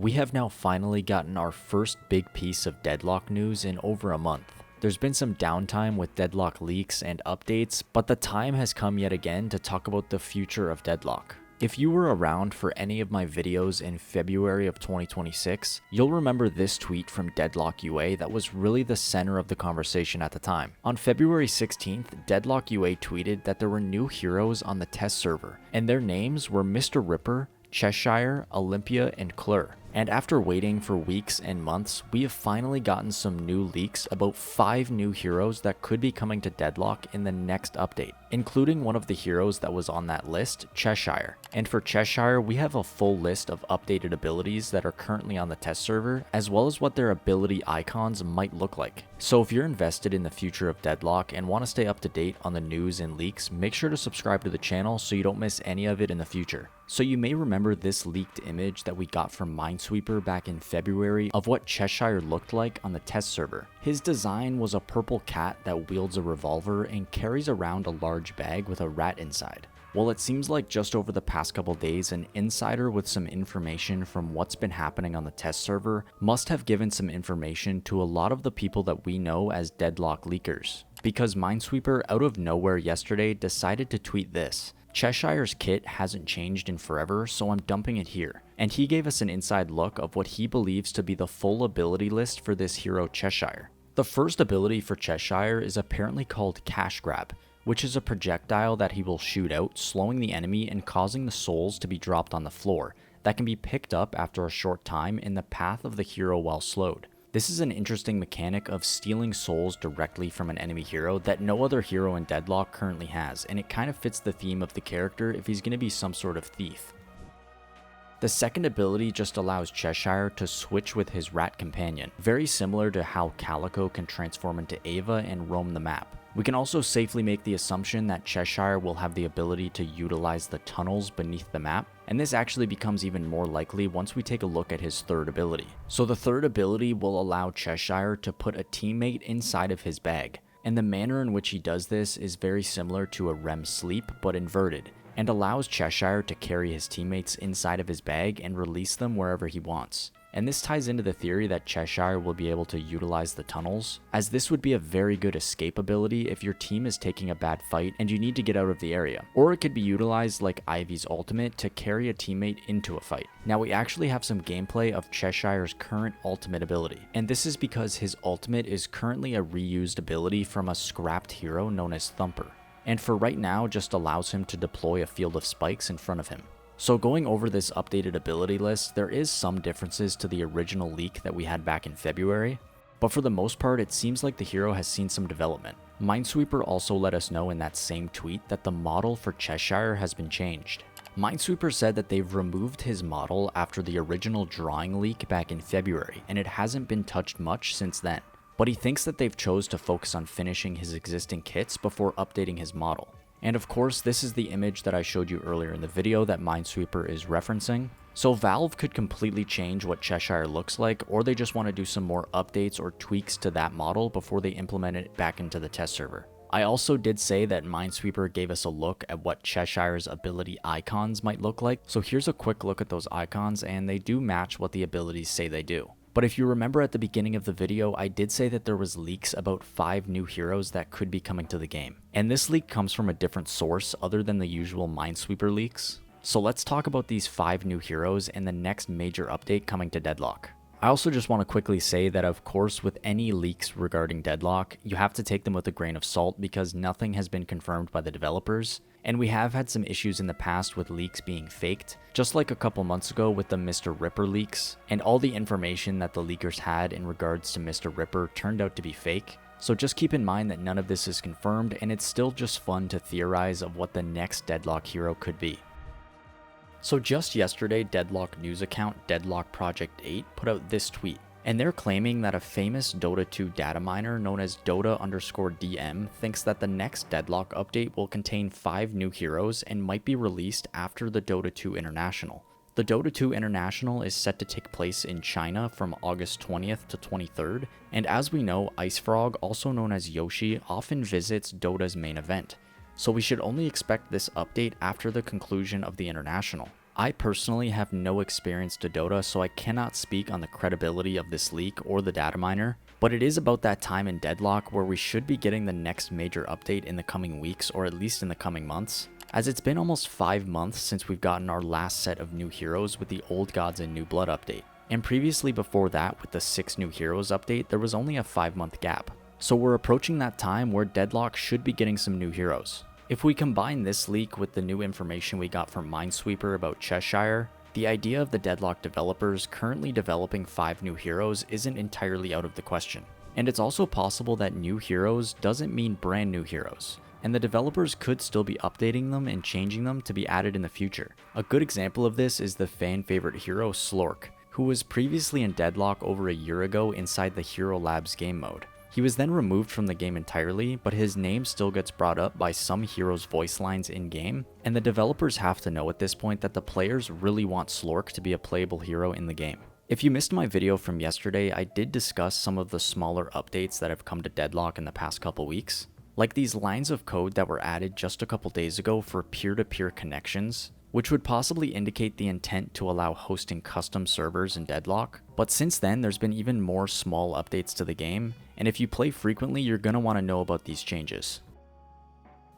We have now finally gotten our first big piece of Deadlock news in over a month. There's been some downtime with Deadlock leaks and updates, but the time has come yet again to talk about the future of Deadlock. If you were around for any of my videos in February of 2026, you'll remember this tweet from Deadlock UA that was really the center of the conversation at the time. On February 16th, Deadlock UA tweeted that there were new heroes on the test server, and their names were Mr. Ripper, Cheshire, Olympia, and Clur. And after waiting for weeks and months, we have finally gotten some new leaks about 5 new heroes that could be coming to Deadlock in the next update, including one of the heroes that was on that list, Cheshire. And for Cheshire, we have a full list of updated abilities that are currently on the test server, as well as what their ability icons might look like. So if you're invested in the future of Deadlock and want to stay up to date on the news and leaks, make sure to subscribe to the channel so you don't miss any of it in the future. So you may remember this leaked image that we got from Minesweeper back in February of what Cheshire looked like on the test server. His design was a purple cat that wields a revolver and carries around a large bag with a rat inside. Well, it seems like just over the past couple days, an insider with some information from what's been happening on the test server must have given some information to a lot of the people that we know as Deadlock leakers. Because Minesweeper out of nowhere yesterday decided to tweet this: "Cheshire's kit hasn't changed in forever, so I'm dumping it here." And he gave us an inside look of what he believes to be the full ability list for this hero Cheshire. The first ability for Cheshire is apparently called Cash Grab, which is a projectile that he will shoot out, slowing the enemy and causing the souls to be dropped on the floor, that can be picked up after a short time in the path of the hero while slowed. This is an interesting mechanic of stealing souls directly from an enemy hero that no other hero in Deadlock currently has, and it kind of fits the theme of the character if he's going to be some sort of thief. The second ability just allows Cheshire to switch with his rat companion, very similar to how Calico can transform into Ava and roam the map. We can also safely make the assumption that Cheshire will have the ability to utilize the tunnels beneath the map, and this actually becomes even more likely once we take a look at his third ability. So the third ability will allow Cheshire to put a teammate inside of his bag, and the manner in which he does this is very similar to a REM sleep but inverted, and allows Cheshire to carry his teammates inside of his bag and release them wherever he wants. And this ties into the theory that Cheshire will be able to utilize the tunnels, as this would be a very good escape ability if your team is taking a bad fight and you need to get out of the area. Or it could be utilized like Ivy's ultimate to carry a teammate into a fight. Now we actually have some gameplay of Cheshire's current ultimate ability, and this is because his ultimate is currently a reused ability from a scrapped hero known as Thumper, and for right now just allows him to deploy a field of spikes in front of him. So going over this updated ability list, there is some differences to the original leak that we had back in February, but for the most part it seems like the hero has seen some development. Minesweeper also let us know in that same tweet that the model for Cheshire has been changed. Minesweeper said that they've removed his model after the original drawing leak back in February, and it hasn't been touched much since then. But he thinks that they've chose to focus on finishing his existing kits before updating his model. And of course, this is the image that I showed you earlier in the video that Minesweeper is referencing. So Valve could completely change what Cheshire looks like, or they just want to do some more updates or tweaks to that model before they implement it back into the test server. I also did say that Minesweeper gave us a look at what Cheshire's ability icons might look like. So here's a quick look at those icons, and they do match what the abilities say they do. But if you remember at the beginning of the video, I did say that there was leaks about 5 new heroes that could be coming to the game. And this leak comes from a different source other than the usual Minesweeper leaks. So let's talk about these 5 new heroes and the next major update coming to Deadlock. I also just want to quickly say that of course with any leaks regarding Deadlock, you have to take them with a grain of salt because nothing has been confirmed by the developers. And we have had some issues in the past with leaks being faked, just like a couple months ago with the Mr. Ripper leaks, and all the information that the leakers had in regards to Mr. Ripper turned out to be fake. So just keep in mind that none of this is confirmed, and it's still just fun to theorize of what the next Deadlock hero could be. So just yesterday, Deadlock news account Deadlock Project 8 put out this tweet. And they're claiming that a famous Dota 2 data miner known as Dota_DM thinks that the next Deadlock update will contain 5 new heroes and might be released after the Dota 2 International. The Dota 2 International is set to take place in China from August 20th to 23rd, and as we know, IceFrog, also known as Yoshi, often visits Dota's main event. So we should only expect this update after the conclusion of the International. I personally have no experience to Dota, so I cannot speak on the credibility of this leak or the data miner, but it is about that time in Deadlock where we should be getting the next major update in the coming weeks, or at least in the coming months, as it's been almost 5 months since we've gotten our last set of new heroes with the Old Gods and New Blood update. And previously before that, with the 6 new heroes update, there was only a 5-month gap. So we're approaching that time where Deadlock should be getting some new heroes. If we combine this leak with the new information we got from Minesweeper about Cheshire, the idea of the Deadlock developers currently developing 5 new heroes isn't entirely out of the question. And it's also possible that new heroes doesn't mean brand new heroes, and the developers could still be updating them and changing them to be added in the future. A good example of this is the fan favorite hero Slork, who was previously in Deadlock over a year ago inside the Hero Labs game mode. He was then removed from the game entirely, but his name still gets brought up by some heroes' voice lines in-game, and the developers have to know at this point that the players really want Slork to be a playable hero in the game. If you missed my video from yesterday, I did discuss some of the smaller updates that have come to Deadlock in the past couple weeks, like these lines of code that were added just a couple days ago for peer-to-peer connections, which would possibly indicate the intent to allow hosting custom servers in Deadlock. But since then, there's been even more small updates to the game, and if you play frequently, you're going to want to know about these changes.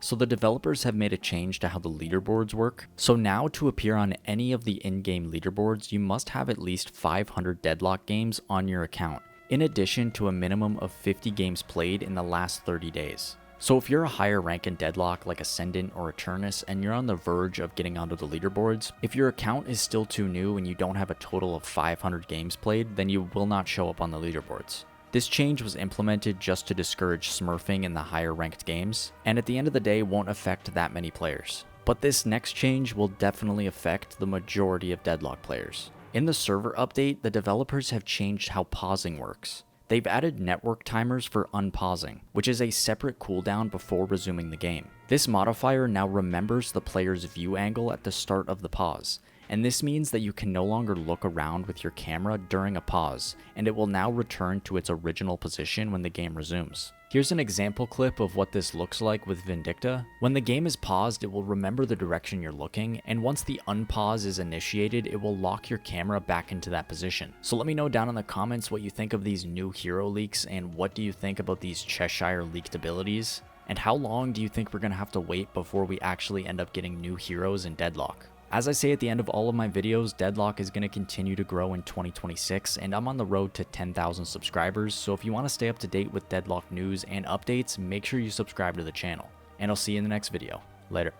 So the developers have made a change to how the leaderboards work. So now to appear on any of the in-game leaderboards, you must have at least 500 Deadlock games on your account, in addition to a minimum of 50 games played in the last 30 days. So if you're a higher rank in Deadlock like Ascendant or Eternus and you're on the verge of getting onto the leaderboards, if your account is still too new and you don't have a total of 500 games played, then you will not show up on the leaderboards. This change was implemented just to discourage smurfing in the higher ranked games, and at the end of the day won't affect that many players. But this next change will definitely affect the majority of Deadlock players. In the server update, the developers have changed how pausing works. They've added network timers for unpausing, which is a separate cooldown before resuming the game. This modifier now remembers the player's view angle at the start of the pause, and this means that you can no longer look around with your camera during a pause, and it will now return to its original position when the game resumes. Here's an example clip of what this looks like with Vindicta. When the game is paused, it will remember the direction you're looking, and once the unpause is initiated, it will lock your camera back into that position. So let me know down in the comments what you think of these new hero leaks, and what do you think about these Cheshire leaked abilities, and how long do you think we're going to have to wait before we actually end up getting new heroes in Deadlock? As I say at the end of all of my videos, Deadlock is going to continue to grow in 2026, and I'm on the road to 10,000 subscribers, so if you want to stay up to date with Deadlock news and updates, make sure you subscribe to the channel. And I'll see you in the next video. Later.